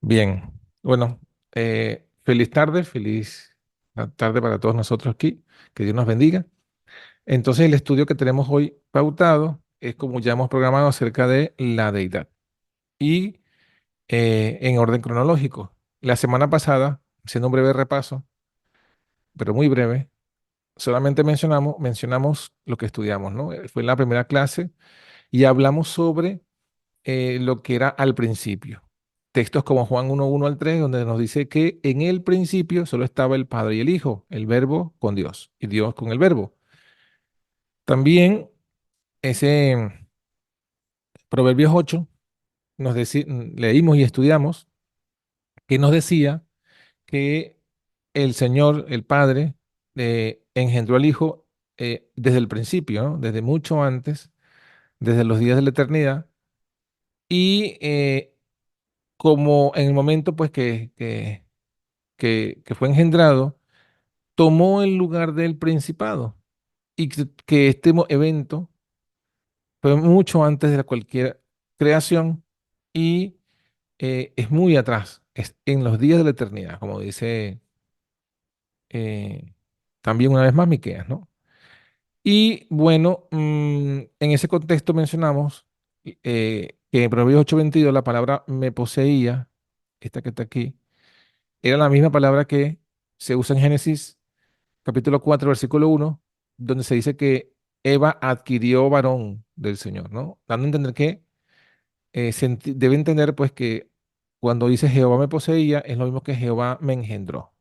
Bien, bueno, feliz tarde para todos nosotros aquí, que Dios nos bendiga. Entonces, el estudio que tenemos hoy pautado es como ya hemos programado acerca de la deidad y en orden cronológico. La semana pasada, haciendo un breve repaso, pero muy breve, solamente mencionamos lo que estudiamos, ¿no? Fue en la primera clase y hablamos sobre lo que era al principio. Textos como Juan 1:1 al 3, donde nos dice que en el principio solo estaba el Padre y el Hijo, el Verbo con Dios y Dios con el Verbo. También ese Proverbios 8 leímos y estudiamos que nos decía que el Señor, el Padre, engendró al Hijo desde el principio, ¿no? Desde mucho antes, desde los días de la eternidad, y como en el momento pues que fue engendrado, tomó el lugar del principado y que este evento fue mucho antes de cualquier creación y es muy atrás, es en los días de la eternidad, como dice eh, también una vez más Miqueas, ¿no? Y bueno, en ese contexto mencionamos que en Proverbios 8:22 la palabra me poseía, esta que está aquí, era la misma palabra que se usa en Génesis capítulo 4 versículo 1, donde se dice que Eva adquirió varón del Señor, ¿no? Dando a entender que debe entender pues que cuando dice Jehová me poseía, es lo mismo que Jehová me engendró.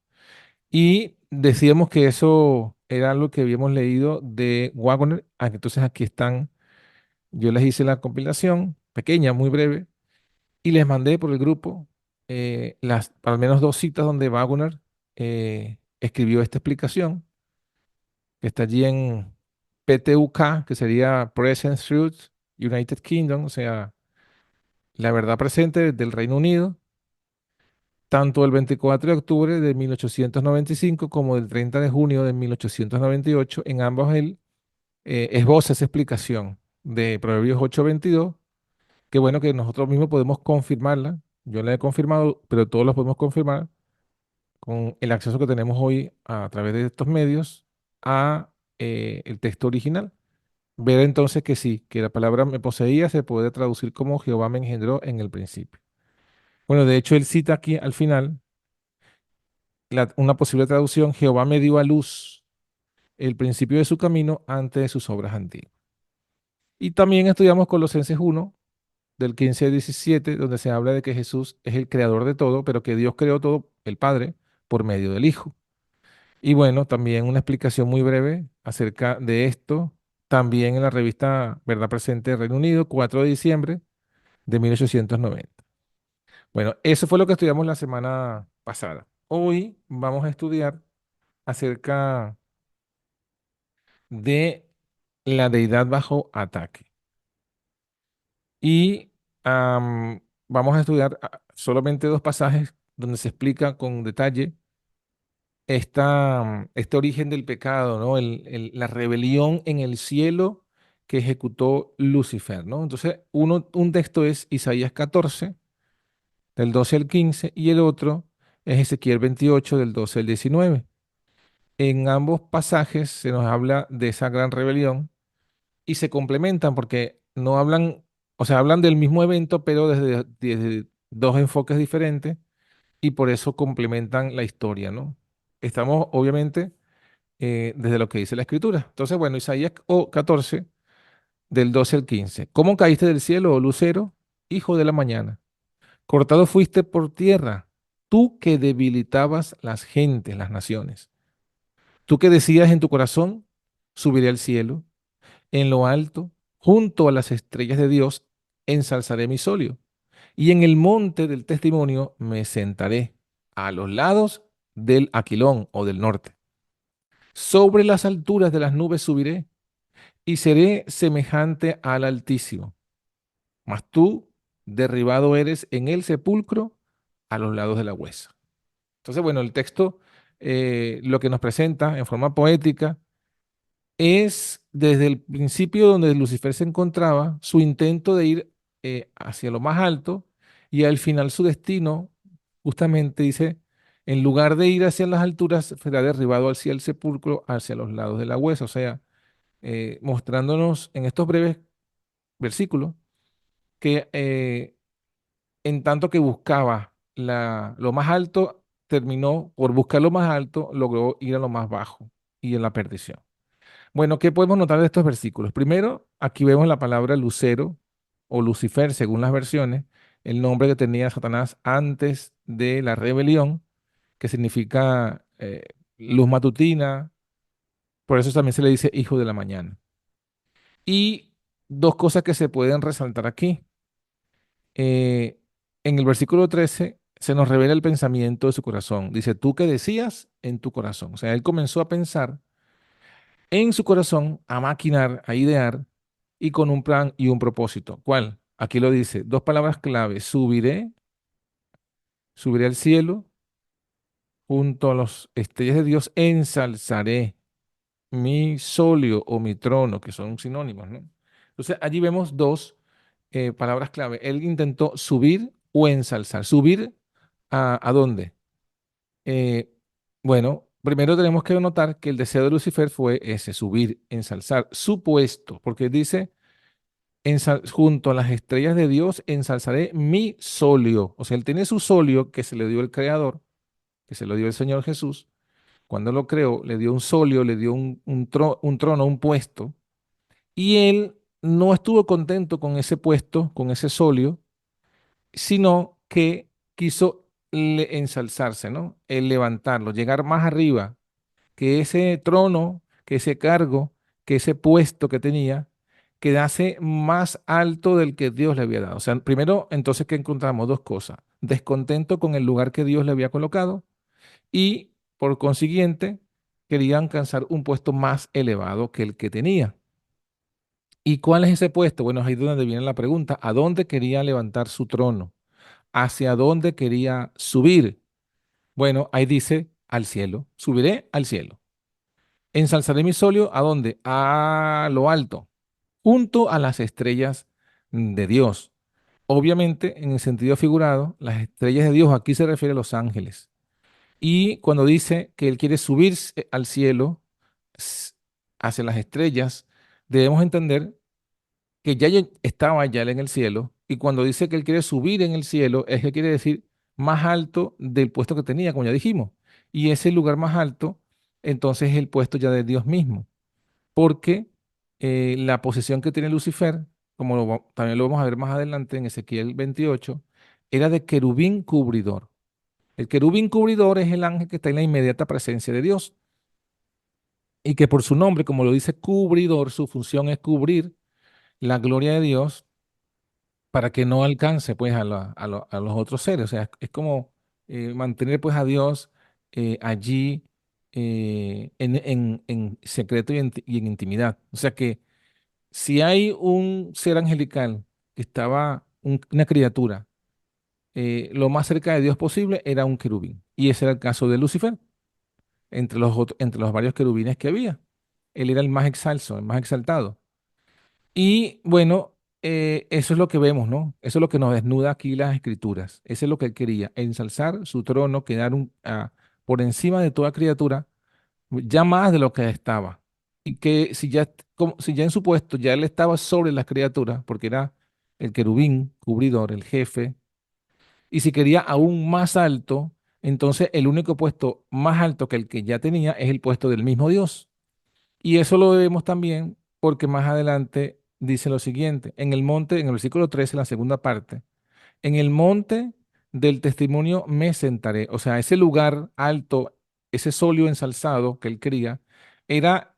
Y decíamos que eso era algo que habíamos leído de Wagner. Entonces aquí están, yo les hice la compilación, pequeña, muy breve, y les mandé por el grupo al menos dos citas donde Wagner escribió esta explicación que está allí en PTUK, que sería Present Truth United Kingdom, o sea, la verdad presente del Reino Unido, tanto el 24 de octubre de 1895 como del 30 de junio de 1898. En ambos él esboza esa explicación de Proverbios 8:22, que bueno que nosotros mismos podemos confirmarla. Yo la he confirmado, pero todos los podemos confirmar con el acceso que tenemos hoy a través de estos medios a el texto original. Ver entonces que sí, que la palabra me poseía se puede traducir como Jehová me engendró en el principio. Bueno, de hecho él cita aquí al final una posible traducción: Jehová me dio a luz el principio de su camino antes de sus obras antiguas. Y también estudiamos Colosenses 1, del 15 al 17, donde se habla de que Jesús es el creador de todo, pero que Dios creó todo, el Padre, por medio del Hijo. Y bueno, también una explicación muy breve acerca de esto, también en la revista Verdad Presente de Reino Unido, 4 de diciembre de 1890. Bueno, eso fue lo que estudiamos la semana pasada. Hoy vamos a estudiar acerca de la deidad bajo ataque. Y vamos a estudiar solamente dos pasajes donde se explica con detalle este origen del pecado, ¿no? La rebelión en el cielo que ejecutó Lucifer, ¿no? Entonces, un texto es Isaías 14, del 12 al 15, y el otro es Ezequiel 28, del 12 al 19. En ambos pasajes se nos habla de esa gran rebelión y se complementan porque no hablan, o sea, hablan del mismo evento, pero desde dos enfoques diferentes y por eso complementan la historia, ¿no? Estamos, obviamente, desde lo que dice la Escritura. Entonces, bueno, Isaías 14, del 12 al 15. ¿Cómo caíste del cielo, oh lucero, hijo de la mañana? Cortado fuiste por tierra, tú que debilitabas las gentes, las naciones. Tú que decías en tu corazón, subiré al cielo, en lo alto, junto a las estrellas de Dios, ensalzaré mi solio. Y en el monte del testimonio me sentaré a los lados del Aquilón o del norte. Sobre las alturas de las nubes subiré y seré semejante al Altísimo. Mas tú derribado eres en el sepulcro a los lados de la huesa. Entonces, bueno, el texto lo que nos presenta en forma poética es desde el principio donde Lucifer se encontraba, su intento de ir hacia lo más alto y al final su destino justamente dice, en lugar de ir hacia las alturas, será derribado hacia el sepulcro, hacia los lados de la huesa. O sea, mostrándonos en estos breves versículos que en tanto que buscaba lo más alto, terminó por buscar lo más alto, logró ir a lo más bajo y en la perdición. Bueno, ¿qué podemos notar de estos versículos? Primero, aquí vemos la palabra lucero o Lucifer, según las versiones, el nombre que tenía Satanás antes de la rebelión, que significa luz matutina, por eso también se le dice hijo de la mañana. Y dos cosas que se pueden resaltar aquí. eh, en el versículo 13 se nos revela el pensamiento de su corazón. Dice, tú que decías en tu corazón. O sea, él comenzó a pensar en su corazón, a maquinar, a idear y con un plan y un propósito. ¿Cuál? Aquí lo dice, dos palabras clave. Subiré al cielo, junto a las estrellas de Dios, ensalzaré mi solio o mi trono, que son sinónimos, ¿no? Entonces, allí vemos dos palabras clave. Él intentó subir o ensalzar. ¿Subir a dónde? Eh, bueno, primero tenemos que notar que el deseo de Lucifer fue ese, subir, ensalzar su puesto, porque dice, junto a las estrellas de Dios ensalzaré mi solio. O sea, él tiene su solio que se le dio el Creador, que se lo dio el Señor Jesús. Cuando lo creó, le dio un solio, le dio un trono, un puesto, y él no estuvo contento con ese puesto, con ese solio, sino que quiso ensalzarse, ¿no? El levantarlo, llegar más arriba, que ese trono, que ese cargo, que ese puesto que tenía, quedase más alto del que Dios le había dado. O sea, primero, entonces, ¿qué encontramos? Dos cosas. Descontento con el lugar que Dios le había colocado y, por consiguiente, quería alcanzar un puesto más elevado que el que tenía. ¿Y cuál es ese puesto? Bueno, ahí es donde viene la pregunta. ¿A dónde quería levantar su trono? ¿Hacia dónde quería subir? Bueno, ahí dice, al cielo. Subiré al cielo. Ensalzaré mi solio, ¿a dónde? A lo alto, junto a las estrellas de Dios. Obviamente, en el sentido figurado, las estrellas de Dios aquí se refiere a los ángeles. Y cuando dice que Él quiere subir al cielo, s- hacia las estrellas, debemos entender que estaba ya Él en el cielo. Y cuando dice que Él quiere subir en el cielo, es que quiere decir más alto del puesto que tenía, como ya dijimos. Y ese lugar más alto, entonces es el puesto ya de Dios mismo porque la posición que tiene Lucifer, como también lo vamos a ver más adelante en Ezequiel 28, era de querubín cubridor. El querubín cubridor es el ángel que está en la inmediata presencia de Dios y que por su nombre, como lo dice cubridor, su función es cubrir la gloria de Dios para que no alcance pues a los otros seres. O sea, es como mantener pues a Dios allí en secreto y en intimidad. O sea que si hay un ser angelical que estaba, una criatura, lo más cerca de Dios posible era un querubín. Y ese era el caso de Lucifer, entre los varios querubines que había. Él era el más exalzo, el más exaltado. Y bueno, eso es lo que vemos, ¿no? Eso es lo que nos desnuda aquí las escrituras. Eso es lo que él quería, ensalzar su trono, quedar por encima de toda criatura ya más de lo que estaba. Y que si ya en su puesto ya él estaba sobre las criaturas, porque era el querubín cubridor, el jefe, y si quería aún más alto, entonces el único puesto más alto que el que ya tenía es el puesto del mismo Dios. Y eso lo vemos también porque más adelante dice lo siguiente, en el monte, en el versículo 13, en la segunda parte, en el monte del testimonio me sentaré. O sea, ese lugar alto, ese solio ensalzado que él quería, era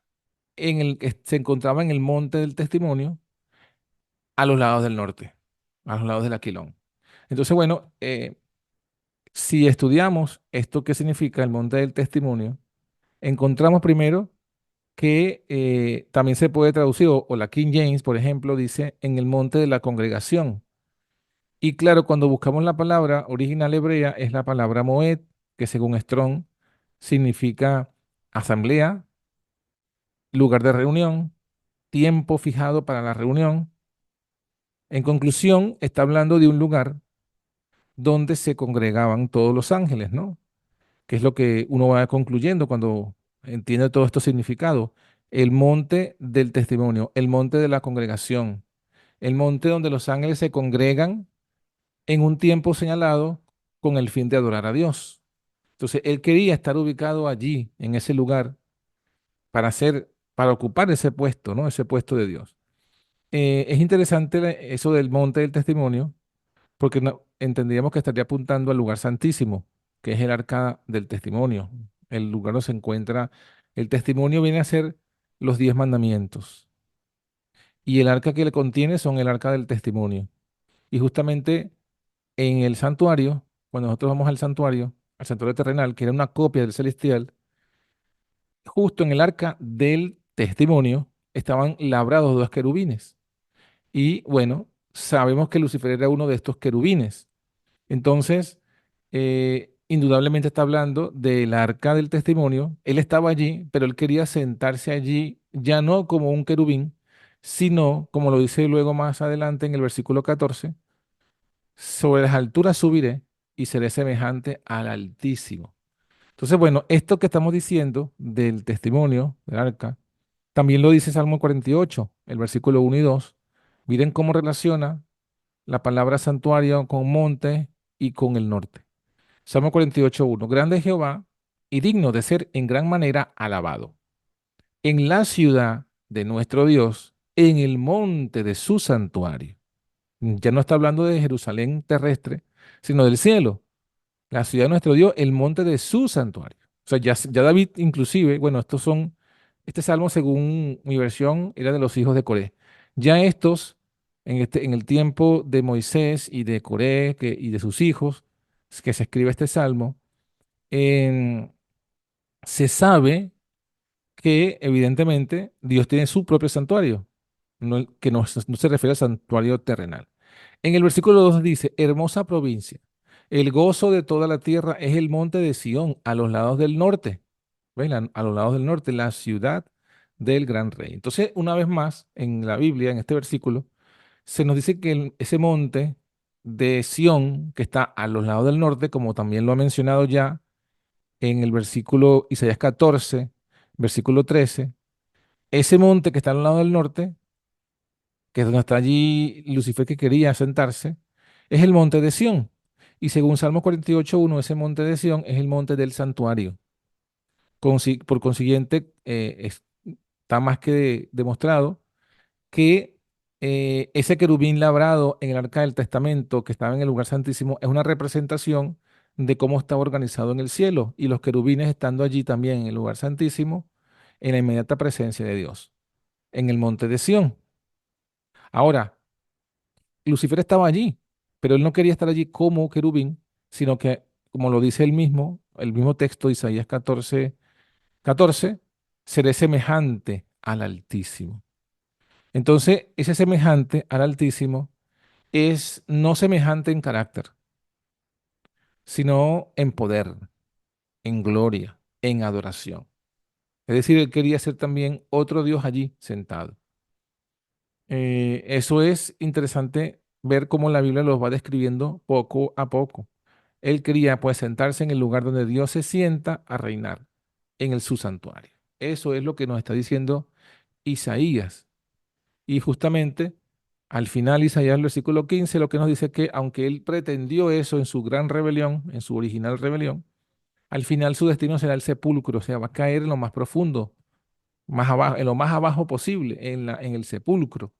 se encontraba en el monte del testimonio a los lados del norte, a los lados del Aquilón. Entonces, bueno, si estudiamos esto que significa el monte del testimonio, encontramos primero que también se puede traducir, o la King James, por ejemplo, dice en el monte de la congregación. Y claro, cuando buscamos la palabra original hebrea es la palabra Moed, que según Strong significa asamblea, lugar de reunión, tiempo fijado para la reunión. En conclusión, está hablando de un lugar donde se congregaban todos los ángeles, ¿no? Que es lo que uno va concluyendo cuando entiende todo esto significado. El monte del testimonio, el monte de la congregación, el monte donde los ángeles se congregan en un tiempo señalado con el fin de adorar a Dios. Entonces, él quería estar ubicado allí, en ese lugar, para ocupar ese puesto, ¿no? Ese puesto de Dios. Es interesante eso del monte del testimonio, porque entendríamos que estaría apuntando al lugar santísimo, que es el arca del testimonio, el lugar donde se encuentra. El testimonio viene a ser los 10 mandamientos, y el arca que le contiene son el arca del testimonio. Y justamente en el santuario, cuando nosotros vamos al santuario terrenal, que era una copia del celestial, justo en el arca del testimonio estaban labrados dos querubines. Y bueno, sabemos que Lucifer era uno de estos querubines. Entonces, indudablemente está hablando del arca del testimonio. Él estaba allí, pero él quería sentarse allí ya no como un querubín, sino, como lo dice luego más adelante en el versículo 14, sobre las alturas subiré y seré semejante al Altísimo. Entonces, bueno, esto que estamos diciendo del testimonio del arca, también lo dice Salmo 48, el versículo 1 y 2. Miren cómo relaciona la palabra santuario con monte y con el norte. Salmo 48, 1. Grande es Jehová y digno de ser en gran manera alabado. En la ciudad de nuestro Dios, en el monte de su santuario. Ya no está hablando de Jerusalén terrestre, sino del cielo. La ciudad de nuestro Dios, el monte de su santuario. O sea, ya David inclusive, bueno, este salmo según mi versión era de los hijos de Coré. Ya estos, en el tiempo de Moisés y de Coré y de sus hijos, que se escribe este salmo, en- se sabe que evidentemente Dios tiene su propio santuario, que no se refiere al santuario terrenal. En el versículo 2 dice, hermosa provincia, el gozo de toda la tierra es el monte de Sión, a los lados del norte. ¿Ven? A los lados del norte, la ciudad del gran rey. Entonces, una vez más, en la Biblia, en este versículo, se nos dice que ese monte de Sión, que está a los lados del norte, como también lo ha mencionado ya en el versículo Isaías 14, versículo 13, ese monte que está al lado del norte, que es donde está allí Lucifer que quería sentarse, es el monte de Sión. Y según Salmo 48:1, ese monte de Sión es el monte del santuario. Por consiguiente, está más que demostrado que ese querubín labrado en el arca del testamento que estaba en el lugar santísimo es una representación de cómo estaba organizado en el cielo y los querubines estando allí también en el lugar santísimo, en la inmediata presencia de Dios, en el monte de Sión. Ahora, Lucifer estaba allí, pero él no quería estar allí como querubín, sino que, como lo dice el mismo texto de Isaías 14, seré semejante al Altísimo. Entonces, ese semejante al Altísimo es no semejante en carácter, sino en poder, en gloria, en adoración. Es decir, él quería ser también otro Dios allí sentado. Eso es interesante ver cómo la Biblia los va describiendo poco a poco. Él quería pues sentarse en el lugar donde Dios se sienta a reinar, en su santuario. Eso es lo que nos está diciendo Isaías. Y justamente al final Isaías, el versículo 15, lo que nos dice que aunque él pretendió eso en su gran rebelión, en su original rebelión, al final su destino será el sepulcro, o sea, va a caer en lo más profundo, más abajo, en lo más abajo posible, en el sepulcro.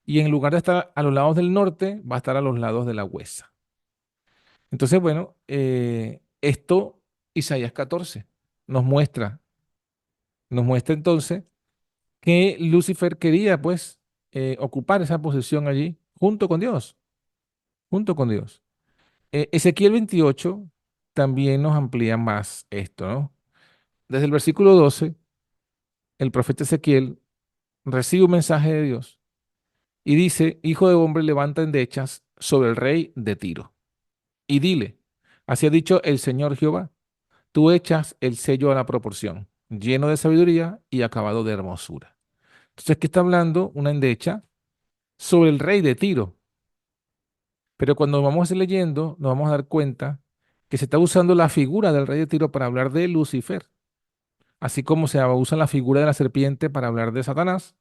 Y en lugar de estar a los lados del norte, va a estar a los lados de la huesa. Entonces, bueno, esto Isaías 14 nos muestra, nos muestra entonces que Lucifer quería pues ocupar esa posición allí junto con Dios, junto con Dios. Ezequiel 28 también nos amplía más esto, ¿no? Desde el versículo 12, el profeta Ezequiel recibe un mensaje de Dios y dice, Hijo de hombre, levanta endechas sobre el rey de Tiro y dile, así ha dicho el Señor Jehová, tú echas el sello a la proporción, lleno de sabiduría y acabado de hermosura. Entonces, ¿qué está hablando? Una endecha sobre el rey de Tiro. Pero cuando vamos leyendo, nos vamos a dar cuenta que se está usando la figura del rey de Tiro para hablar de Lucifer, así como se usa la figura de la serpiente para hablar de Satanás,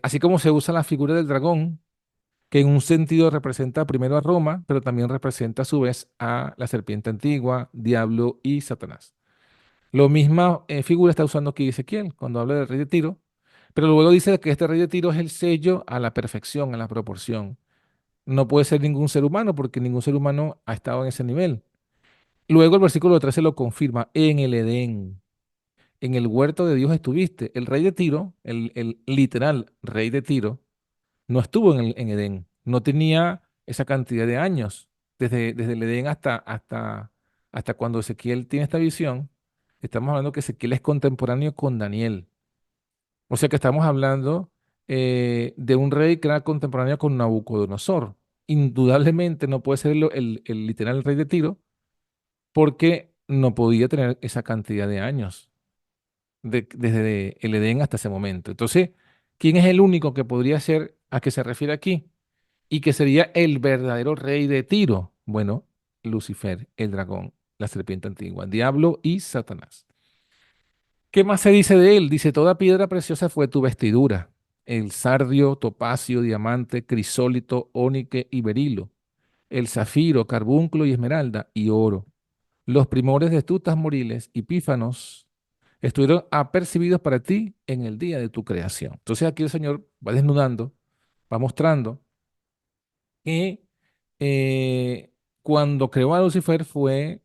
así como se usa la figura del dragón, que en un sentido representa primero a Roma, pero también representa a su vez a la serpiente antigua, diablo y Satanás. La misma figura está usando aquí Ezequiel cuando habla del rey de Tiro, pero luego dice que este rey de Tiro es el sello a la perfección, a la proporción. No puede ser ningún ser humano porque ningún ser humano ha estado en ese nivel. Luego el versículo 13 lo confirma, en el Edén, en el huerto de Dios estuviste. El rey de Tiro, el literal rey de Tiro, no estuvo en Edén, no tenía esa cantidad de años, desde el Edén hasta cuando Ezequiel tiene esta visión. Estamos hablando que Ezequiel es contemporáneo con Daniel. O sea que estamos hablando de un rey que era contemporáneo con Nabucodonosor. Indudablemente no puede ser el literal rey de Tiro porque no podía tener esa cantidad de años desde el Edén hasta ese momento. Entonces, ¿quién es el único que podría ser a que se refiere aquí? Y que sería el verdadero rey de Tiro. Bueno, Lucifer, el dragón, la serpiente antigua, diablo y Satanás. ¿Qué más se dice de él? Dice, toda piedra preciosa fue tu vestidura, el sardio, topacio, diamante, crisólito, ónice y berilo, el zafiro, carbúnculo y esmeralda y oro. Los primores de tutas moriles y pífanos estuvieron apercibidos para ti en el día de tu creación. Entonces aquí el Señor va desnudando, va mostrando que cuando creó a Lucifer fue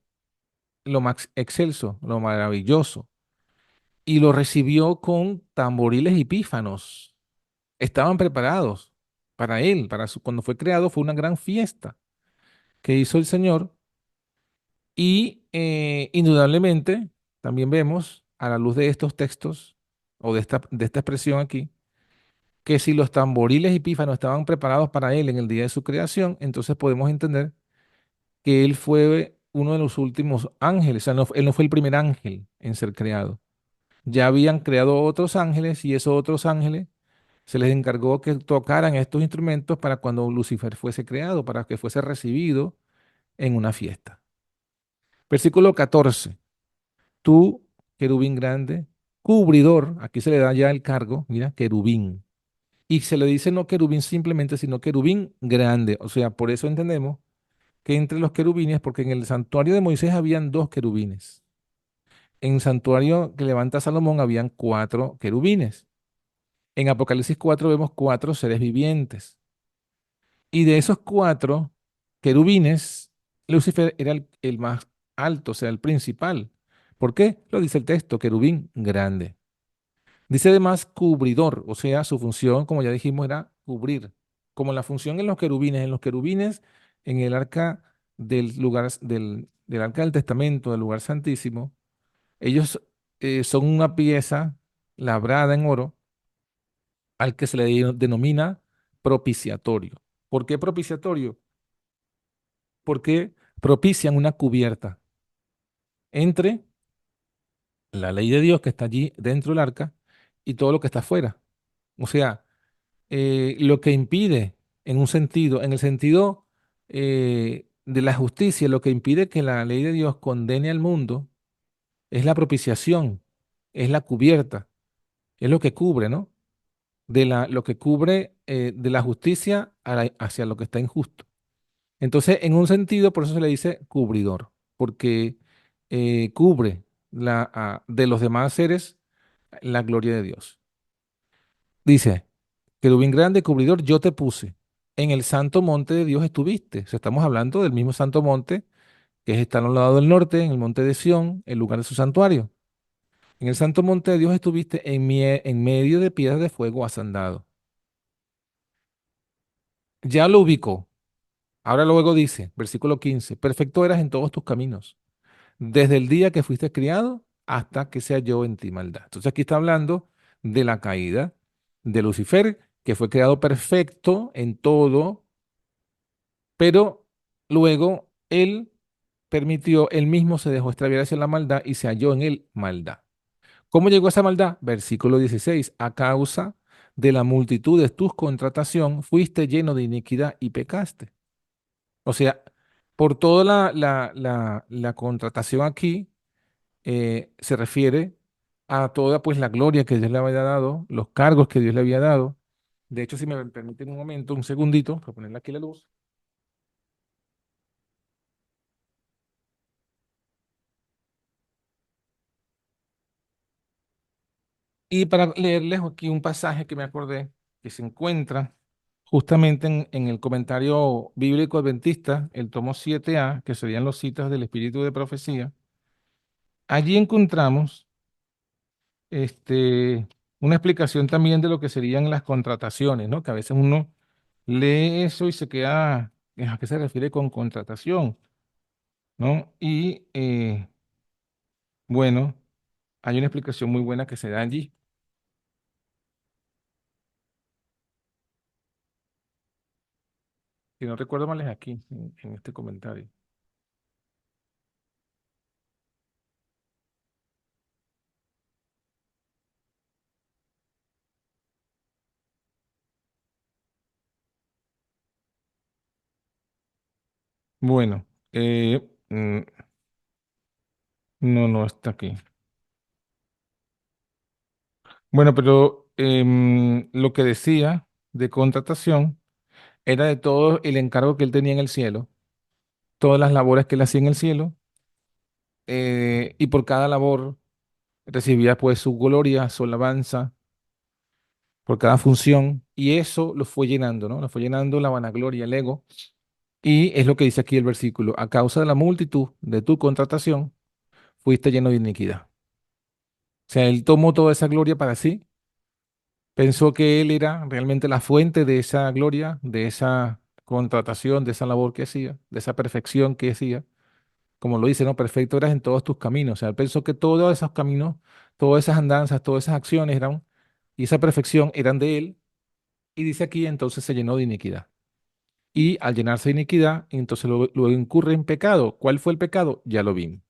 lo más excelso, lo maravilloso, y lo recibió con tamboriles y pífanos. Estaban preparados para él, cuando fue creado fue una gran fiesta que hizo el Señor y indudablemente también vemos a la luz de estos textos o de esta expresión aquí, que si los tamboriles y pífanos estaban preparados para él en el día de su creación, entonces podemos entender que él fue uno de los últimos ángeles, o sea, él no fue el primer ángel en ser creado. Ya habían creado otros ángeles y esos otros ángeles se les encargó que tocaran estos instrumentos para cuando Lucifer fuese creado, para que fuese recibido en una fiesta. Versículo 14. Tú, querubín grande, cubridor, aquí se le da ya el cargo, mira, querubín. Y se le dice no querubín simplemente, sino querubín grande. O sea, por eso entendemos que entre los querubines, porque en el santuario de Moisés habían dos querubines. En el santuario que levanta Salomón habían cuatro querubines. En Apocalipsis 4 vemos cuatro seres vivientes. Y de esos cuatro querubines, Lucifer era el más alto, o sea, el principal. ¿Por qué? Lo dice el texto, querubín grande. Dice además cubridor, o sea, su función, como ya dijimos, era cubrir. Como la función en los querubines, en el arca del lugar, del arca del testamento, del lugar santísimo, ellos son una pieza labrada en oro al que se le denomina propiciatorio. ¿Por qué propiciatorio? Porque propician una cubierta entre la ley de Dios que está allí dentro del arca y todo lo que está afuera. O sea, lo que impide, en un sentido, en el sentido de la justicia, lo que impide que la ley de Dios condene al mundo es la propiciación, es la cubierta, es lo que cubre, ¿no? Lo que cubre de la justicia hacia lo que está injusto. Entonces, en un sentido, por eso se le dice cubridor, porque cubre de los demás seres la gloria de Dios. Dice, querubín grande, cubridor, yo te puse. En el santo monte de Dios estuviste. O sea, estamos hablando del mismo santo monte que está al lado del norte, en el monte de Sión, el lugar de su santuario. En el santo monte de Dios estuviste, en medio de piedras de fuego has andado. Ya lo ubicó. Ahora luego dice, versículo 15, perfecto eras en todos tus caminos, desde el día que fuiste criado hasta que se halló en ti maldad. Entonces aquí está hablando de la caída de Lucifer, que fue creado perfecto en todo, pero luego él permitió, él mismo se dejó extraviar hacia la maldad y se halló en él maldad. ¿Cómo llegó a esa maldad? Versículo 16, a causa de la multitud de tus contratación, fuiste lleno de iniquidad y pecaste. O sea, por toda la contratación aquí se refiere a toda pues la gloria que Dios le había dado, los cargos que Dios le había dado. De hecho, si me permiten un momento, un segundito, para ponerle aquí la luz. Y para leerles aquí un pasaje que me acordé, que se encuentra justamente en el comentario bíblico adventista, el tomo 7a, que serían los citas del Espíritu de Profecía. Allí encontramos una explicación también de lo que serían las contrataciones, ¿no? Que a veces uno lee eso y se queda, ¿a qué se refiere con contratación? ¿No? Y bueno, hay una explicación muy buena que se da allí. Si no recuerdo mal es aquí, en este comentario. Bueno, no, no está aquí. Bueno, pero lo que decía de contratación era de todo el encargo que él tenía en el cielo, todas las labores que él hacía en el cielo, y por cada labor recibía pues su gloria, su alabanza, por cada función, y eso lo fue llenando, ¿no? Lo fue llenando la vanagloria, el ego, y es lo que dice aquí el versículo, a causa de la multitud de tu contratación, fuiste lleno de iniquidad. O sea, él tomó toda esa gloria para sí. Pensó que él era realmente la fuente de esa gloria, de esa contratación, de esa labor que hacía, de esa perfección que hacía. Como lo dice, ¿no? Perfecto eras en todos tus caminos. O sea, él pensó que todos esos caminos, todas esas andanzas, todas esas acciones eran, y esa perfección eran de él. Y dice aquí, entonces se llenó de iniquidad. Y al llenarse de iniquidad, entonces luego incurre en pecado. ¿Cuál fue el pecado? Ya lo vimos.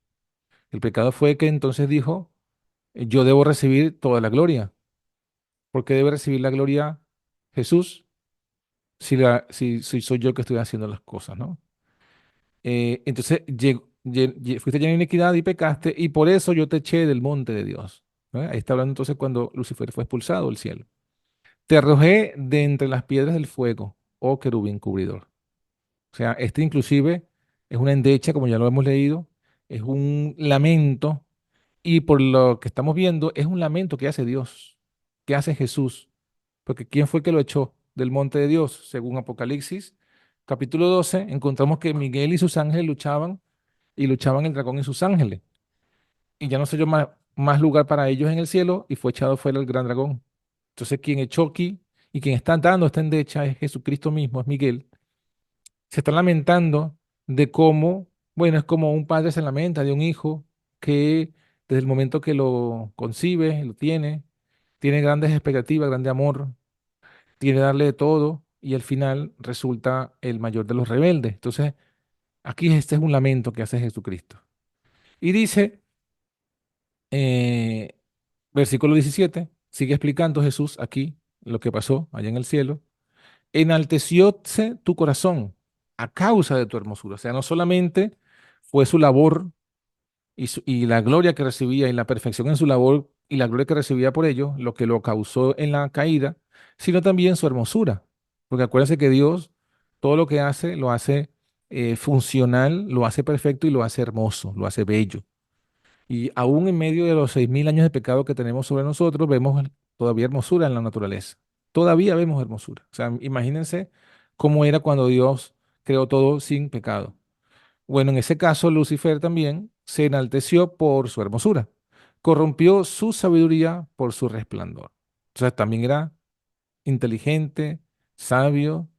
El pecado fue que entonces dijo, yo debo recibir toda la gloria. ¿Por qué debe recibir la gloria Jesús? Si soy yo que estoy haciendo las cosas, ¿no? Entonces fuiste lleno de iniquidad y pecaste, y por eso yo te eché del monte de Dios. ¿No? Ahí está hablando entonces cuando Lucifer fue expulsado del cielo. Te arrojé de entre las piedras del fuego, oh querubín cubridor. O sea, este inclusive es una endecha, como ya lo hemos leído, es un lamento, y por lo que estamos viendo, es un lamento que hace Dios, que hace Jesús. Porque ¿quién fue que lo echó del monte de Dios? Según Apocalipsis, capítulo 12, encontramos que Miguel y sus ángeles luchaban y luchaban el dragón y sus ángeles. Y ya no se dio más lugar para ellos en el cielo y fue echado fuera el gran dragón. Entonces, quien echó aquí y quien está dando esta endecha es Jesucristo mismo, es Miguel. Se está lamentando de cómo, bueno, es como un padre se lamenta de un hijo que desde el momento que lo concibe, lo tiene grandes expectativas, grande amor, quiere darle de todo y al final resulta el mayor de los rebeldes. Entonces, aquí este es un lamento que hace Jesucristo. Y dice, eh, versículo 17, sigue explicando Jesús aquí lo que pasó allá en el cielo. Enaltecióse tu corazón a causa de tu hermosura. O sea, no solamente fue su labor y la gloria que recibía y la perfección en su labor y la gloria que recibía por ello, lo que lo causó en la caída, sino también su hermosura. Porque acuérdense que Dios todo lo que hace lo hace funcional, lo hace perfecto y lo hace hermoso, lo hace bello. Y aún en medio de los 6000 años de pecado que tenemos sobre nosotros, vemos todavía hermosura en la naturaleza. Todavía vemos hermosura. O sea, imagínense cómo era cuando Dios creó todo sin pecado. Bueno, en ese caso, Lucifer también se enalteció por su hermosura, corrompió su sabiduría por su resplandor. Entonces también era inteligente, sabio,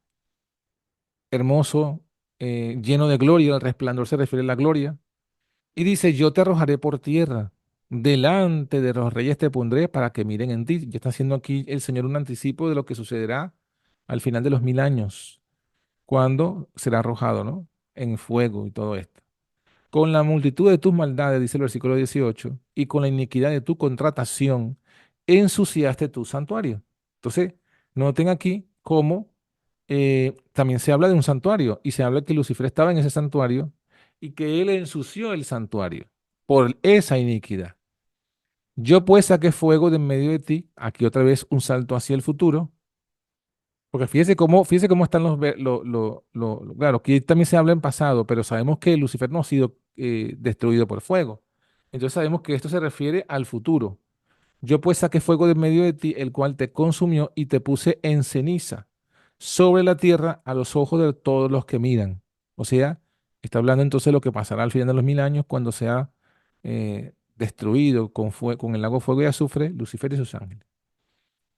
hermoso, lleno de gloria. El resplandor se refiere a la gloria. Y dice, yo te arrojaré por tierra, delante de los reyes te pondré para que miren en ti. Ya está haciendo aquí el Señor un anticipo de lo que sucederá al final de los 1000 años, cuando será arrojado, ¿no? En fuego y todo esto. Con la multitud de tus maldades, dice el versículo 18, y con la iniquidad de tu contratación, ensuciaste tu santuario. Entonces, Noten aquí cómo también se habla de un santuario y se habla que Lucifer estaba en ese santuario y que él ensució el santuario por esa iniquidad. Yo pues saqué fuego de en medio de ti, aquí otra vez un salto hacia el futuro, porque fíjese cómo están claro, aquí también se habla en pasado, pero sabemos que Lucifer no ha sido destruido por fuego. Entonces sabemos que esto se refiere al futuro. Yo pues saqué fuego de en medio de ti, el cual te consumió y te puse en ceniza sobre la tierra a los ojos de todos los que miran. O sea, está hablando entonces de lo que pasará al final de los 1000 años cuando sea destruido con el lago fuego y azufre, Lucifer y sus ángeles.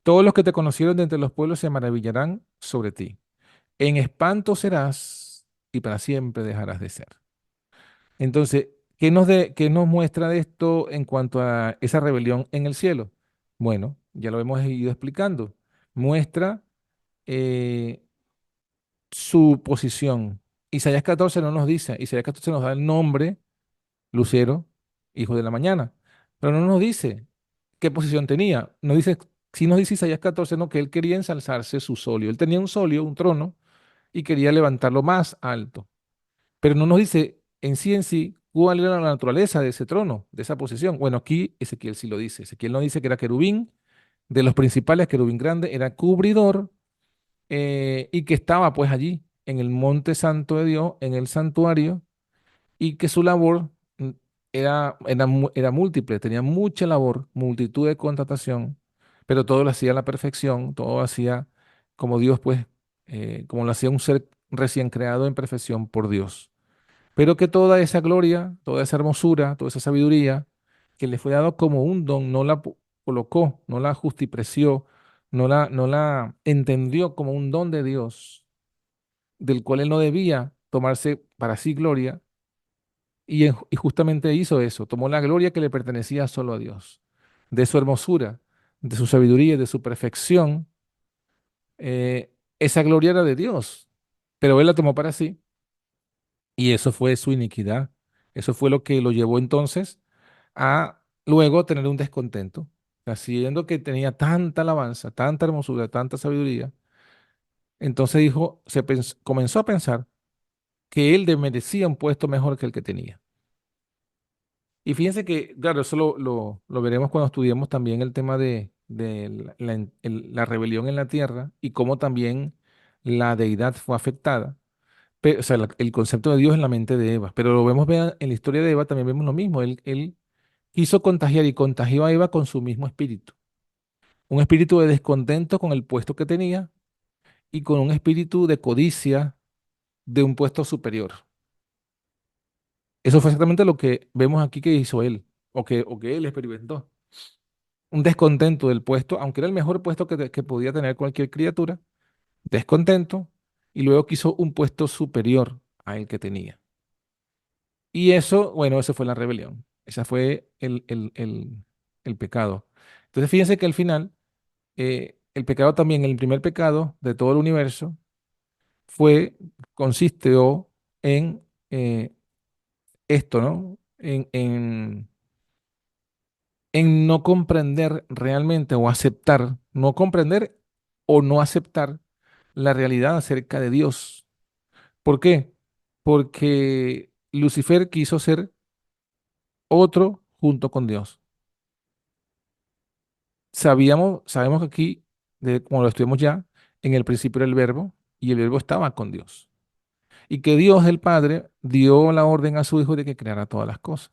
Todos los que te conocieron de entre los pueblos se maravillarán sobre ti. En espanto serás y para siempre dejarás de ser. Entonces, qué nos muestra de esto en cuanto a esa rebelión en el cielo? Bueno, ya lo hemos ido explicando. Muestra eh, su posición. Isaías 14 no nos dice, Isaías 14 nos da el nombre, Lucero, hijo de la mañana, pero no nos dice qué posición tenía. Nos dice, sí nos dice Isaías 14, no, que él quería ensalzarse su solio. Él tenía un solio, un trono, y quería levantarlo más alto. Pero no nos dice en sí cuál era la naturaleza de ese trono, de esa posición. Bueno, aquí Ezequiel sí lo dice. Ezequiel no dice que era querubín, de los principales, querubín grande, era cubridor y que estaba pues allí en el monte santo de Dios, en el santuario, y que su labor era múltiple, tenía mucha labor, multitud de contratación, pero todo lo hacía a la perfección, todo lo hacía como Dios pues, como lo hacía un ser recién creado en perfección por Dios. Pero que toda esa gloria, toda esa hermosura, toda esa sabiduría que le fue dado como un don, no la colocó, no la justipreció, no la entendió como un don de Dios, del cual él no debía tomarse para sí gloria, y justamente hizo eso, tomó la gloria que le pertenecía solo a Dios, de su hermosura, de su sabiduría, de su perfección. Esa gloria era de Dios, pero él la tomó para sí. Y eso fue su iniquidad. Eso fue lo que lo llevó entonces a luego tener un descontento, haciendo que tenía tanta alabanza, tanta hermosura, tanta sabiduría. Entonces dijo, comenzó a pensar que él merecía un puesto mejor que el que tenía. Y fíjense que, claro, eso lo veremos cuando estudiemos también el tema de la rebelión en la tierra y cómo también la deidad fue afectada. O sea, el concepto de Dios en la mente de Eva. Pero lo vemos en la historia de Eva, también vemos lo mismo. Él quiso contagiar y contagió a Eva con su mismo espíritu. Un espíritu de descontento con el puesto que tenía y con un espíritu de codicia de un puesto superior. Eso fue exactamente lo que vemos aquí que hizo él, o que él experimentó. Un descontento del puesto, aunque era el mejor puesto que podía tener cualquier criatura, descontento, y luego quiso un puesto superior al que tenía. Y eso, bueno, eso fue la rebelión. Ese fue el pecado. Entonces, fíjense que al final, el pecado también, el primer pecado de todo el universo, consistió en esto, ¿no? En no comprender realmente o aceptar, no comprender o no aceptar la realidad acerca de Dios. ¿Por qué? Porque Lucifer quiso ser otro junto con Dios. Sabemos que aquí, como lo estudiamos ya, en el principio era el verbo y el verbo estaba con Dios. Y que Dios el Padre dio la orden a su Hijo de que creara todas las cosas.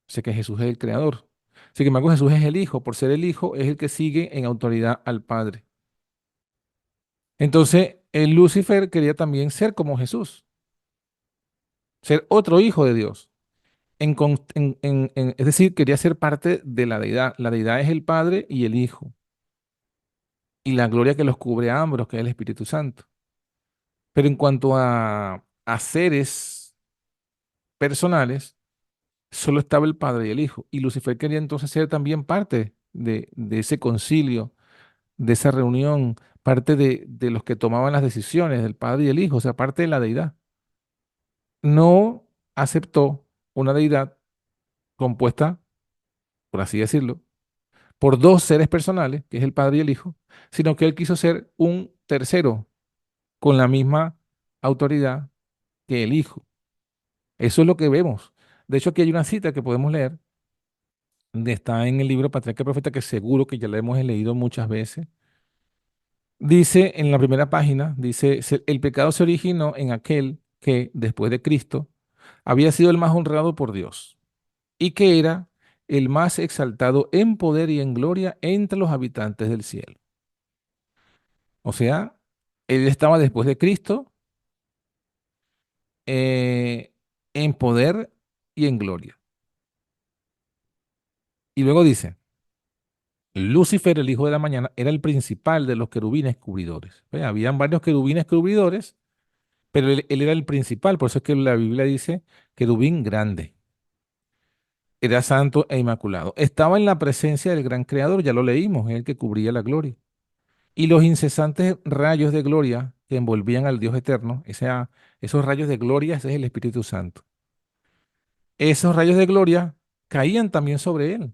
Sé que Jesús es el creador. Sin embargo, Jesús es el Hijo. Por ser el Hijo, es el que sigue en autoridad al Padre. Entonces, el Lucifer quería también ser como Jesús, ser otro hijo de Dios. Es decir, quería ser parte de la deidad. La deidad es el Padre y el Hijo. Y la gloria que los cubre a ambos, que es el Espíritu Santo. Pero en cuanto a seres personales, solo estaba el Padre y el Hijo. Y Lucifer quería entonces ser también parte de ese concilio, de esa reunión, parte de los que tomaban las decisiones, del Padre y el Hijo, o sea, parte de la deidad. No aceptó una deidad compuesta, por así decirlo, por dos seres personales, que es el Padre y el Hijo, sino que él quiso ser un tercero con la misma autoridad que el Hijo. Eso es lo que vemos. De hecho, aquí hay una cita que podemos leer, está en el libro Patriarca y Profeta, que seguro que ya la hemos leído muchas veces. Dice en la primera página, dice, el pecado se originó en aquel que, después de Cristo, había sido el más honrado por Dios y que era el más exaltado en poder y en gloria entre los habitantes del cielo. O sea, él estaba después de Cristo eh, en poder y en gloria. Y luego dice, Lucifer, el hijo de la mañana, era el principal de los querubines cubridores. Habían varios querubines cubridores, pero él era el principal, por eso es que la Biblia dice querubín grande. Era santo e inmaculado. Estaba en la presencia del gran creador, ya lo leímos, es el que cubría la gloria. Y los incesantes rayos de gloria que envolvían al Dios eterno, esos rayos de gloria, ese es el Espíritu Santo. Esos rayos de gloria caían también sobre él,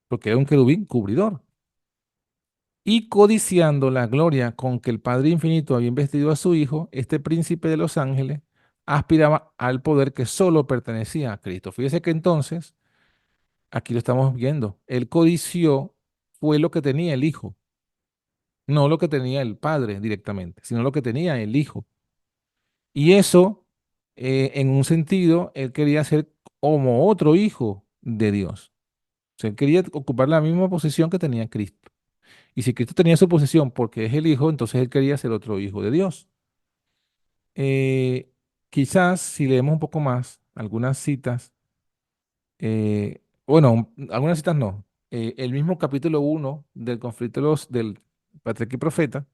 porque era un querubín cubridor. Y codiciando la gloria con que el Padre Infinito había investido a su Hijo, este príncipe de los ángeles aspiraba al poder que solo pertenecía a Cristo. Fíjese que entonces, aquí lo estamos viendo, él codició fue lo que tenía el Hijo, no lo que tenía el Padre directamente, sino lo que tenía el Hijo. Y eso, en un sentido, él quería ser como otro hijo de Dios. O sea, él quería ocupar la misma posición que tenía Cristo. Y si Cristo tenía su posición porque es el Hijo, entonces él quería ser otro hijo de Dios. Eh, Quizás si leemos un poco más, algunas citas, bueno, algunas citas no. El mismo capítulo 1 del conflicto del Patriarca y Profeta,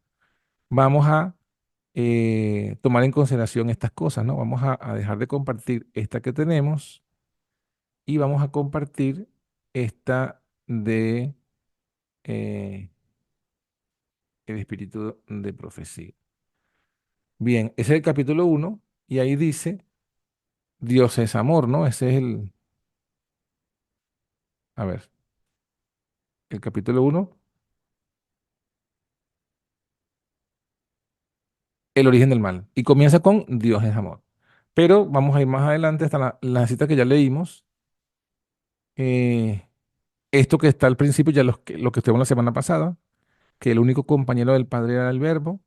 vamos a tomar en consideración estas cosas, ¿no? Vamos a dejar de compartir esta que tenemos y vamos a compartir esta de eh, el espíritu de profecía. Bien, ese es el capítulo 1 y ahí dice, Dios es amor, ¿no? Ese es a ver, el capítulo 1, el origen del mal. Y comienza con Dios es amor. Pero vamos a ir más adelante hasta la cita que ya leímos. eh, Esto que está al principio, ya lo que estuvimos la semana pasada, que el único compañero del Padre era el Verbo.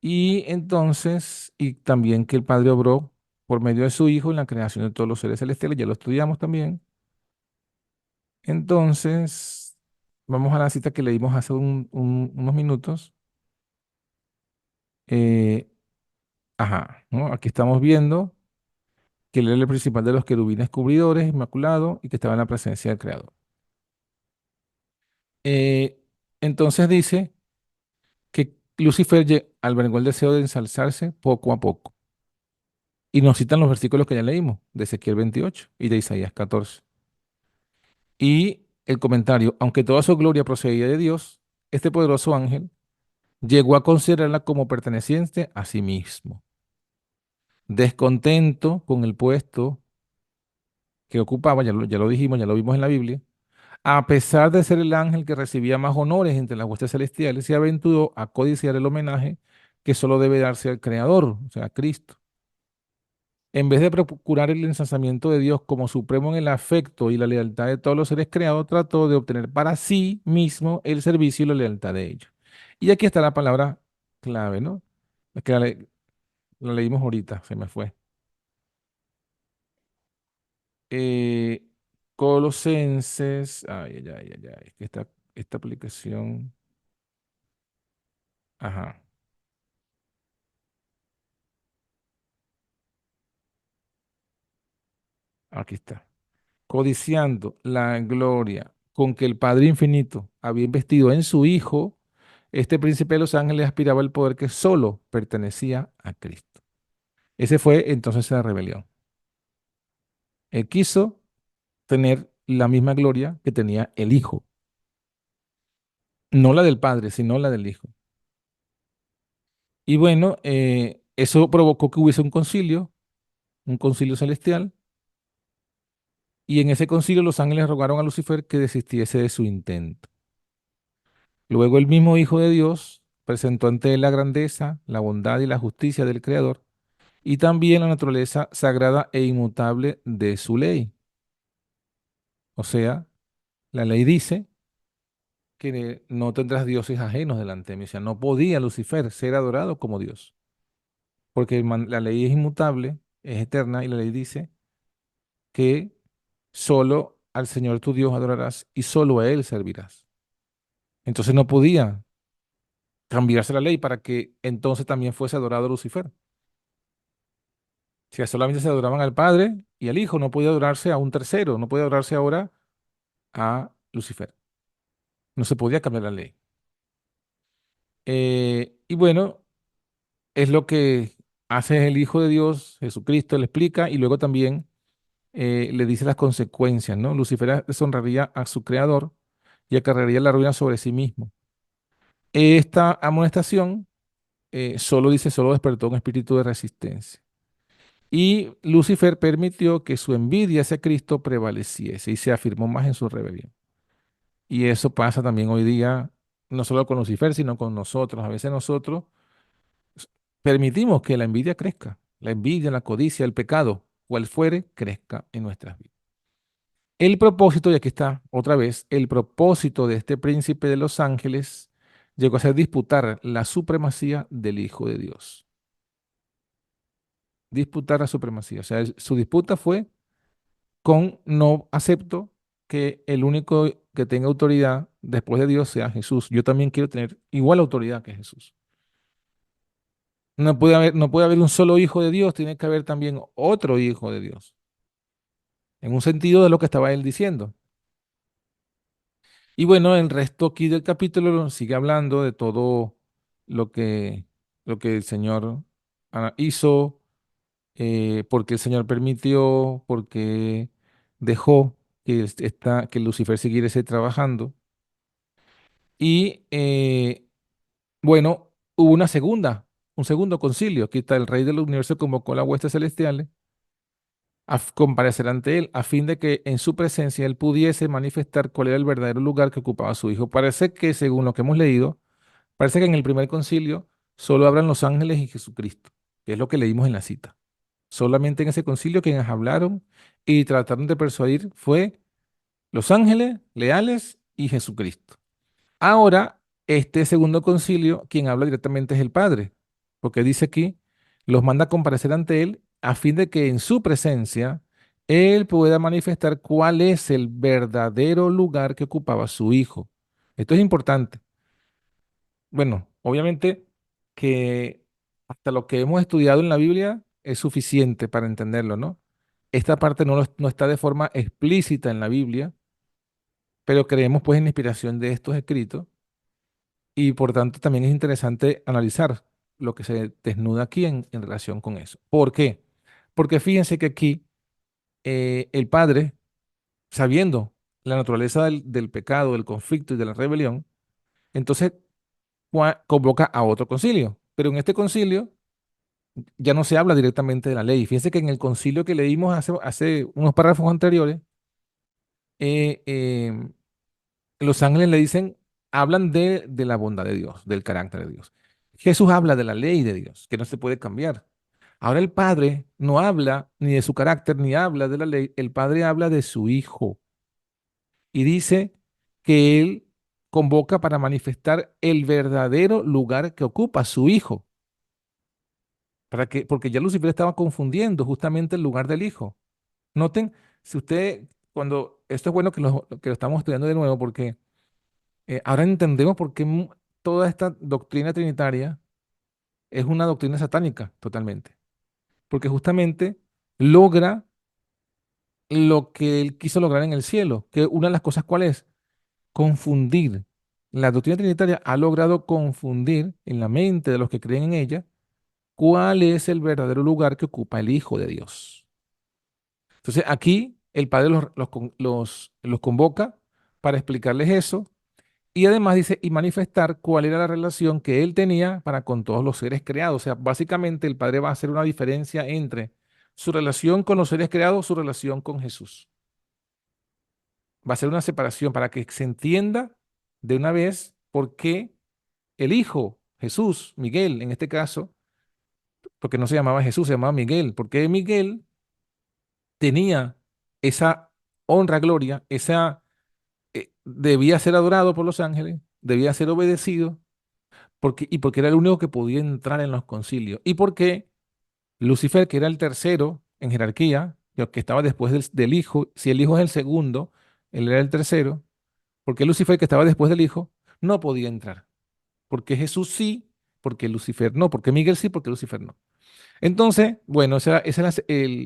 Y entonces, y también que el Padre obró por medio de su Hijo en la creación de todos los seres celestiales, ya lo estudiamos también. Entonces, vamos a la cita que leímos hace unos minutos. Eh, ajá, ¿no? Aquí estamos viendo que él era el principal de los querubines cubridores, inmaculado, y que estaba en la presencia del Creador. Eh, entonces dice que Lucifer albergó el deseo de ensalzarse poco a poco. Y nos citan los versículos que ya leímos, de Ezequiel 28 y de Isaías 14. Y el comentario, aunque toda su gloria procedía de Dios, este poderoso ángel llegó a considerarla como perteneciente a sí mismo. Descontento con el puesto que ocupaba, ya lo dijimos, ya lo vimos en la Biblia, a pesar de ser el ángel que recibía más honores entre las huestes celestiales, se aventuró a codiciar el homenaje que solo debe darse al Creador, o sea, a Cristo. En vez de procurar el ensalzamiento de Dios como supremo en el afecto y la lealtad de todos los seres creados, trató de obtener para sí mismo el servicio y la lealtad de ellos. Y aquí está la palabra clave, ¿no? Es que la leímos ahorita, se me fue. Eh, Colosenses, es que esta aplicación, ajá, aquí está. Codiciando la gloria con que el Padre Infinito había investido en su Hijo, este príncipe de los ángeles aspiraba al poder que solo pertenecía a Cristo. Ese fue entonces la rebelión. Él quiso tener la misma gloria que tenía el Hijo, no la del Padre, sino la del Hijo. Y bueno, eso provocó que hubiese un concilio celestial, Y en ese concilio los ángeles rogaron a Lucifer que desistiese de su intento. Luego el mismo Hijo de Dios presentó ante él la grandeza, la bondad y la justicia del Creador y también la naturaleza sagrada e inmutable de su ley. O sea, la ley dice que no tendrás dioses ajenos delante de mí. O sea, no podía Lucifer ser adorado como Dios, porque la ley es inmutable, es eterna, y la ley dice que solo al Señor tu Dios adorarás y solo a Él servirás. Entonces no podía cambiarse la ley para que entonces también fuese adorado Lucifer. O sea, solamente se adoraban al Padre y al Hijo, no podía adorarse a un tercero, no podía adorarse ahora a Lucifer. No se podía cambiar la ley. Y bueno, es lo que hace el Hijo de Dios, Jesucristo, le explica y luego también le dice las consecuencias, ¿no? Lucifer deshonraría a su creador y acarrearía la ruina sobre sí mismo. Esta amonestación solo despertó un espíritu de resistencia. Y Lucifer permitió que su envidia hacia Cristo prevaleciese y se afirmó más en su rebelión. Y eso pasa también hoy día, no solo con Lucifer, sino con nosotros. A veces nosotros permitimos que la envidia crezca, la envidia, la codicia, el pecado, cual fuere, crezca en nuestras vidas. El propósito, y aquí está otra vez, el propósito de este príncipe de los ángeles llegó a ser disputar la supremacía del Hijo de Dios. Disputar la supremacía. O sea, su disputa fue con no acepto que el único que tenga autoridad después de Dios sea Jesús. Yo también quiero tener igual autoridad que Jesús. No puede haber un solo hijo de Dios, tiene que haber también otro hijo de Dios. En un sentido de lo que estaba él diciendo. Y bueno, el resto aquí del capítulo sigue hablando de todo lo que, lo que el Señor hizo, porque el Señor permitió, porque dejó que Lucifer siguiese trabajando. Y bueno, hubo un segundo concilio. Aquí está el Rey del Universo convocó a las huestes celestiales comparecer ante él, a fin de que en su presencia él pudiese manifestar cuál era el verdadero lugar que ocupaba su hijo. Parece que, según lo que hemos leído, parece que en el primer concilio solo hablan los ángeles y Jesucristo, que es lo que leímos en la cita. Solamente en ese concilio quienes hablaron y trataron de persuadir fue los ángeles leales y Jesucristo. Ahora, este segundo concilio, quien habla directamente es el Padre, porque dice aquí, los manda a comparecer ante Él a fin de que en su presencia Él pueda manifestar cuál es el verdadero lugar que ocupaba su Hijo. Esto es importante. Bueno, obviamente que hasta lo que hemos estudiado en la Biblia es suficiente para entenderlo, ¿no? Esta parte no está de forma explícita en la Biblia, pero creemos pues en la inspiración de estos escritos. Y por tanto también es interesante analizar lo que se desnuda aquí en relación con eso. ¿Por qué? Porque fíjense que aquí el Padre, sabiendo la naturaleza del pecado, del conflicto y de la rebelión, entonces convoca a otro concilio. Pero en este concilio ya no se habla directamente de la ley. Fíjense que en el concilio que leímos hace unos párrafos anteriores, eh, eh, los ángeles le dicen, hablan de la bondad de Dios, del carácter de Dios. Jesús habla de la ley de Dios, que no se puede cambiar. Ahora el Padre no habla ni de su carácter, ni habla de la ley. El Padre habla de su Hijo y dice que Él convoca para manifestar el verdadero lugar que ocupa su Hijo. Porque ya Lucifer estaba confundiendo justamente el lugar del Hijo. Noten, si usted, esto es bueno que lo estamos estudiando de nuevo, porque ahora entendemos por qué toda esta doctrina trinitaria es una doctrina satánica totalmente. Porque justamente logra lo que él quiso lograr en el cielo. Que una de las cosas, ¿cuál es? Confundir. La doctrina trinitaria ha logrado confundir en la mente de los que creen en ella cuál es el verdadero lugar que ocupa el Hijo de Dios. Entonces aquí el Padre los convoca para explicarles eso. Y además dice, y manifestar cuál era la relación que él tenía para con todos los seres creados. O sea, básicamente el Padre va a hacer una diferencia entre su relación con los seres creados, su relación con Jesús. Va a ser una separación para que se entienda de una vez por qué el Hijo, Jesús, Miguel en este caso, porque no se llamaba Jesús, se llamaba Miguel, porque Miguel tenía esa honra, gloria, debía ser adorado por los ángeles, debía ser obedecido, y porque era el único que podía entrar en los concilios. Y porque Lucifer, que era el tercero en jerarquía, que estaba después del Hijo, si el Hijo es el segundo, él era el tercero, porque Lucifer, que estaba después del Hijo, no podía entrar. Porque Jesús sí, porque Lucifer no, porque Miguel sí, porque Lucifer no. Entonces, bueno, esa es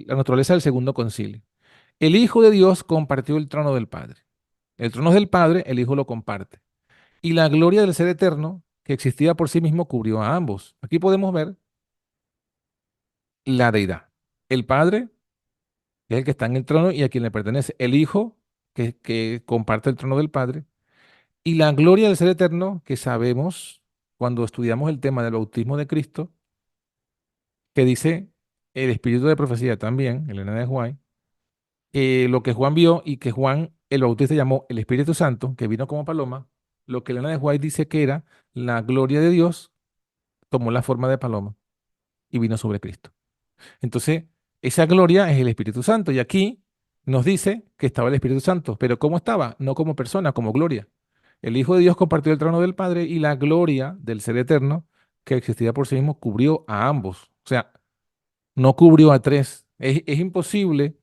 la naturaleza del segundo concilio. El Hijo de Dios compartió el trono del Padre. El trono es del Padre, el Hijo lo comparte. Y la gloria del ser eterno, que existía por sí mismo, cubrió a ambos. Aquí podemos ver la deidad. El Padre, que es el que está en el trono y a quien le pertenece. El Hijo, que comparte el trono del Padre. Y la gloria del ser eterno, que sabemos cuando estudiamos el tema del bautismo de Cristo, que dice el espíritu de profecía también, Elena de White, lo que Juan vio y que Juan el Bautista llamó el Espíritu Santo, que vino como paloma, lo que Elena de White dice que era la gloria de Dios, tomó la forma de paloma y vino sobre Cristo. Entonces, esa gloria es el Espíritu Santo. Y aquí nos dice que estaba el Espíritu Santo, pero ¿cómo estaba? No como persona, como gloria. El Hijo de Dios compartió el trono del Padre y la gloria del Ser Eterno, que existía por sí mismo, cubrió a ambos. O sea, no cubrió a tres. Es imposible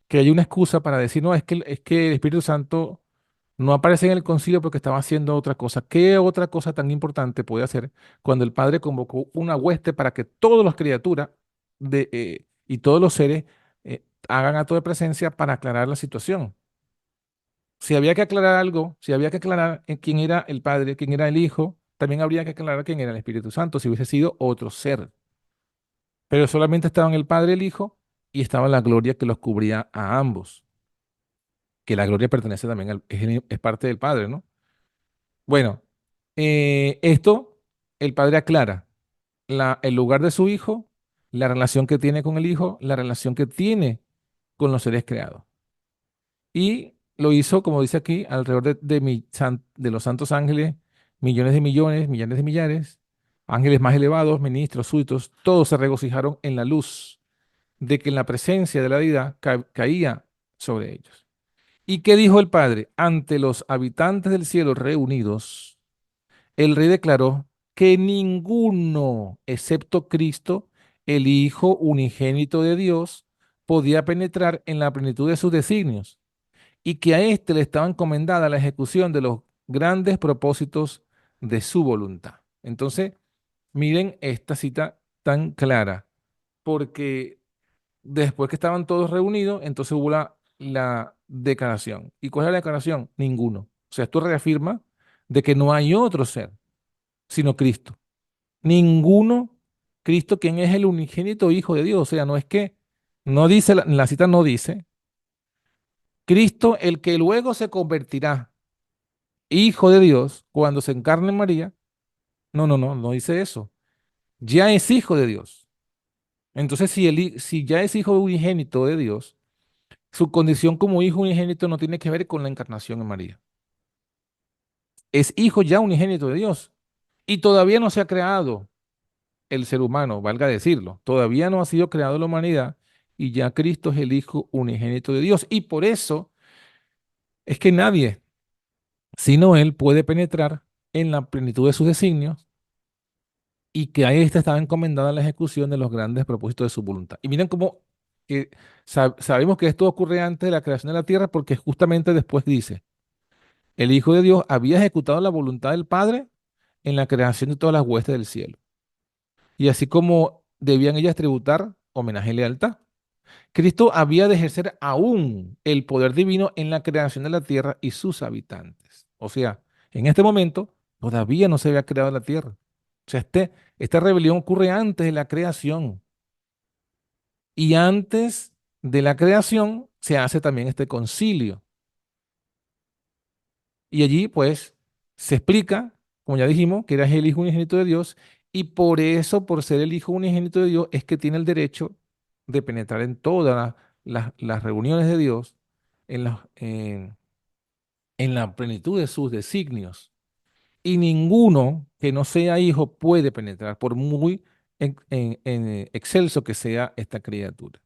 que haya una excusa para decir, no, es que el Espíritu Santo no aparece en el concilio porque estaba haciendo otra cosa. ¿Qué otra cosa tan importante puede hacer cuando el Padre convocó una hueste para que todas las criaturas y todos los seres hagan acto de presencia para aclarar la situación? Si había que aclarar algo, si había que aclarar quién era el Padre, quién era el Hijo, también habría que aclarar quién era el Espíritu Santo, si hubiese sido otro ser. Pero solamente estaban el Padre, el Hijo, y estaba la gloria que los cubría a ambos, que la gloria pertenece también es parte del Padre, ¿no? Bueno, esto el Padre aclara el lugar de su Hijo, la relación que tiene con el Hijo, la relación que tiene con los seres creados. Y lo hizo, como dice aquí, alrededor de los santos ángeles, millones de millones, millares de millares, ángeles más elevados, ministros, súditos, todos se regocijaron en la luz de que la presencia de la deidad caía sobre ellos. ¿Y qué dijo el Padre? Ante los habitantes del cielo reunidos, el rey declaró que ninguno, excepto Cristo, el Hijo unigénito de Dios, podía penetrar en la plenitud de sus designios y que a éste le estaba encomendada la ejecución de los grandes propósitos de su voluntad. Entonces, miren esta cita tan clara, porque después que estaban todos reunidos, entonces hubo la declaración. ¿Y cuál es la declaración? Ninguno. O sea, esto reafirma de que no hay otro ser, sino Cristo. Ninguno, Cristo, quien es el unigénito Hijo de Dios. O sea, no es que, no dice, la cita no dice, Cristo, el que luego se convertirá Hijo de Dios cuando se encarne en María. No, no, no, no dice eso. Ya es Hijo de Dios. Entonces, si ya es Hijo unigénito de Dios, su condición como Hijo unigénito no tiene que ver con la encarnación en María. Es Hijo ya unigénito de Dios. Y todavía no se ha creado el ser humano, valga decirlo. Todavía no ha sido creado la humanidad y ya Cristo es el Hijo unigénito de Dios. Y por eso es que nadie, sino Él, puede penetrar en la plenitud de sus designios y que a ésta estaba encomendada la ejecución de los grandes propósitos de su voluntad. Y miren cómo sabemos que esto ocurre antes de la creación de la tierra porque justamente después dice, el Hijo de Dios había ejecutado la voluntad del Padre en la creación de todas las huestes del cielo. Y así como debían ellas tributar homenaje y lealtad. Cristo había de ejercer aún el poder divino en la creación de la tierra y sus habitantes. O sea, en este momento todavía no se había creado la tierra. O sea, esta rebelión ocurre antes de la creación. Y antes de la creación se hace también este concilio. Y allí, pues, se explica, como ya dijimos, que era el Hijo unigénito de Dios. Y por eso, por ser el Hijo unigénito de Dios, es que tiene el derecho de penetrar en todas las reuniones de Dios, en en la plenitud de sus designios. Y ninguno que no sea hijo puede penetrar, por muy excelso que sea esta criatura.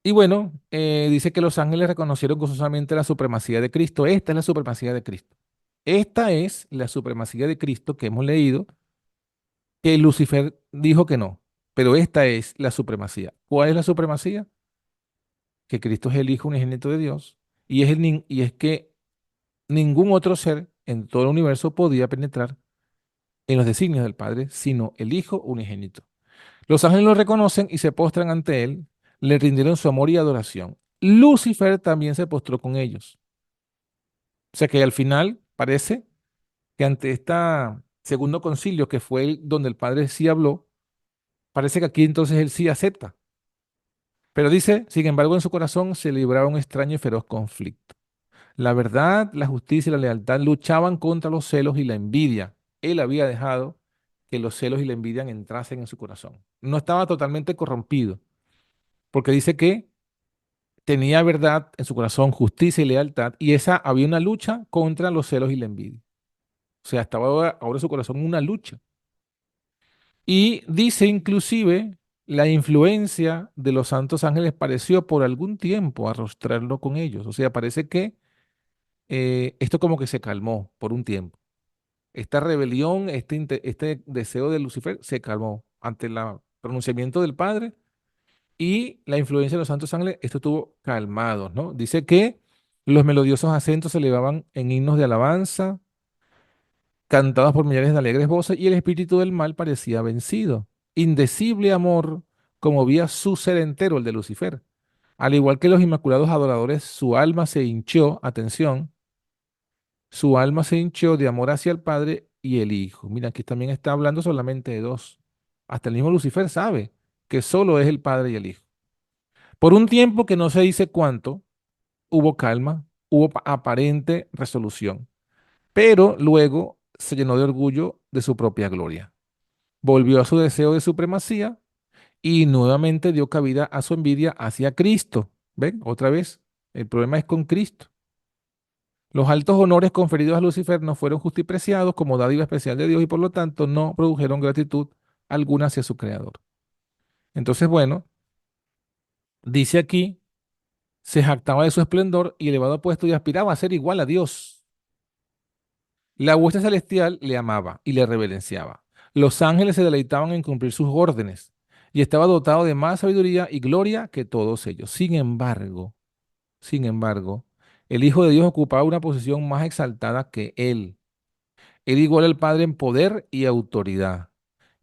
Y bueno, dice que los ángeles reconocieron gozosamente la supremacía de Cristo. Esta es la supremacía de Cristo. Esta es la supremacía de Cristo que hemos leído, que Lucifer dijo que no, pero esta es la supremacía. ¿Cuál es la supremacía? Que Cristo es el Hijo unigénito de Dios y y es que ningún otro ser en todo el universo podía penetrar en los designios del Padre, sino el Hijo unigénito. Los ángeles lo reconocen y se postran ante él, le rindieron su amor y adoración. Lucifer también se postró con ellos. O sea que al final parece que ante este segundo concilio, que fue donde el Padre sí habló, parece que aquí entonces él sí acepta. Pero dice, sin embargo, en su corazón se libraba un extraño y feroz conflicto. La verdad, la justicia y la lealtad luchaban contra los celos y la envidia. Él había dejado que los celos y la envidia entrasen en su corazón. No estaba totalmente corrompido, porque dice que tenía verdad en su corazón, justicia y lealtad, y esa había una lucha contra los celos y la envidia. O sea, estaba ahora su corazón en una lucha. Y dice inclusive, la influencia de los santos ángeles pareció por algún tiempo arrostrarlo con ellos. O sea, parece que esto como que se calmó por un tiempo. Esta rebelión, este deseo de Lucifer se calmó ante el pronunciamiento del Padre y la influencia de los santos ángeles. Esto estuvo calmado, ¿no? Dice que los melodiosos acentos se elevaban en himnos de alabanza, cantados por millares de alegres voces, y el espíritu del mal parecía vencido. Indecible amor conmovía su ser entero, el de Lucifer. Al igual que los inmaculados adoradores, su alma se hinchó, atención, su alma se hinchó de amor hacia el Padre y el Hijo. Mira, aquí también está hablando solamente de dos. Hasta el mismo Lucifer sabe que solo es el Padre y el Hijo. Por un tiempo que no se dice cuánto, hubo calma, hubo aparente resolución, pero luego se llenó de orgullo de su propia gloria. Volvió a su deseo de supremacía y nuevamente dio cabida a su envidia hacia Cristo. ¿Ven? Otra vez, el problema es con Cristo. Los altos honores conferidos a Lucifer no fueron justipreciados como dádiva especial de Dios y por lo tanto no produjeron gratitud alguna hacia su creador. Entonces, bueno, dice aquí, se jactaba de su esplendor y elevado puesto y aspiraba a ser igual a Dios. La hueste celestial le amaba y le reverenciaba. Los ángeles se deleitaban en cumplir sus órdenes y estaba dotado de más sabiduría y gloria que todos ellos. Sin embargo, el Hijo de Dios ocupaba una posición más exaltada que él. Era igual al Padre en poder y autoridad.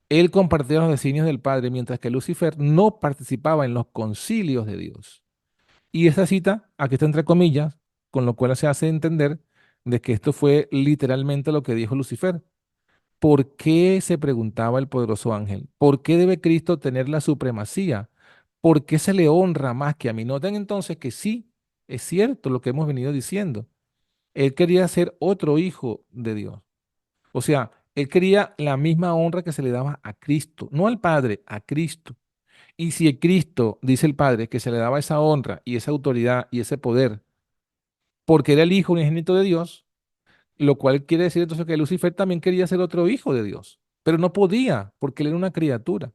Él compartía los designios del Padre, mientras que Lucifer no participaba en los concilios de Dios. Y esta cita, aquí está entre comillas, con lo cual se hace entender de que esto fue literalmente lo que dijo Lucifer. ¿Por qué se preguntaba el poderoso ángel? ¿Por qué debe Cristo tener la supremacía? ¿Por qué se le honra más que a mí? Noten entonces que sí, es cierto lo que hemos venido diciendo. Él quería ser otro hijo de Dios. O sea, él quería la misma honra que se le daba a Cristo, no al Padre, a Cristo. Y si a Cristo, dice el Padre, que se le daba esa honra y esa autoridad y ese poder, porque era el Hijo unigénito de Dios, lo cual quiere decir entonces que Lucifer también quería ser otro hijo de Dios, pero no podía, porque él era una criatura.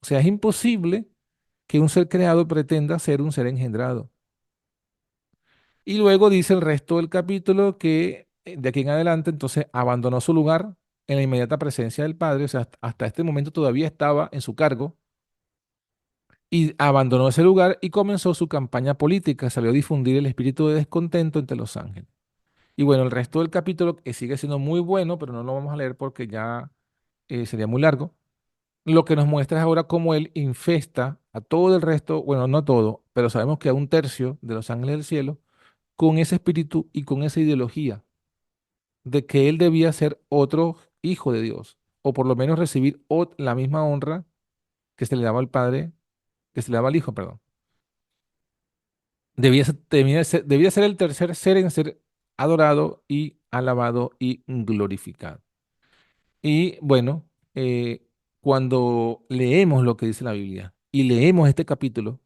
O sea, es imposible que un ser creado pretenda ser un ser engendrado. Y luego dice el resto del capítulo que de aquí en adelante entonces abandonó su lugar en la inmediata presencia del Padre, o sea, hasta este momento todavía estaba en su cargo, y abandonó ese lugar y comenzó su campaña política, salió a difundir el espíritu de descontento entre los ángeles. Y bueno, el resto del capítulo sigue siendo muy bueno, pero no lo vamos a leer porque ya sería muy largo. Lo que nos muestra es ahora cómo él infesta a todo el resto, bueno, no a todo, pero sabemos que a un tercio de los ángeles del cielo, con ese espíritu y con esa ideología de que él debía ser otro hijo de Dios, o por lo menos recibir la misma honra que se le daba al Padre, que se le daba al Hijo, perdón. Debía ser el tercer ser en ser adorado y alabado y glorificado. Y bueno, cuando leemos lo que dice la Biblia y leemos este capítulo,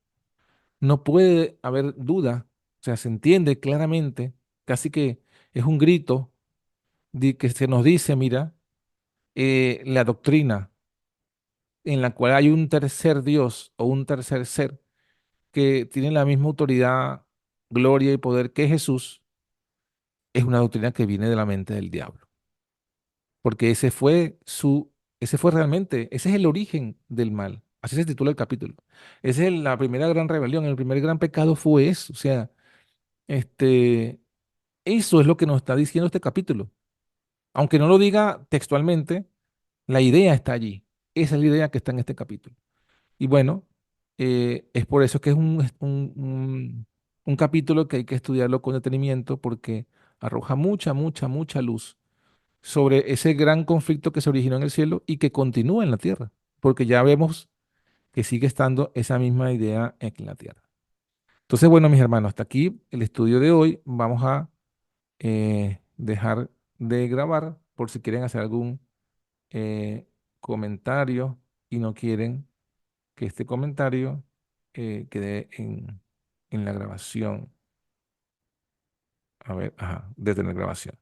no puede haber duda O sea, se entiende claramente, casi que es un grito que se nos dice, mira, la doctrina en la cual hay un tercer Dios o un tercer ser que tiene la misma autoridad, gloria y poder que Jesús, es una doctrina que viene de la mente del diablo. Porque ese fue realmente, ese es el origen del mal. Así se titula el capítulo. Esa es la primera gran rebelión, el primer gran pecado fue eso. O sea, este, eso es lo que nos está diciendo este capítulo. Aunque no lo diga textualmente, la idea está allí. Esa es la idea que está en este capítulo. Y bueno, es por eso que es un capítulo que hay que estudiarlo con detenimiento porque arroja mucha luz sobre ese gran conflicto que se originó en el cielo y que continúa en la tierra, porque ya vemos que sigue estando esa misma idea aquí en la tierra. Entonces, bueno, mis hermanos, hasta aquí el estudio de hoy. Vamos a dejar de grabar por si quieren hacer algún comentario y no quieren que este comentario quede en la grabación. A ver, ajá, detener grabación.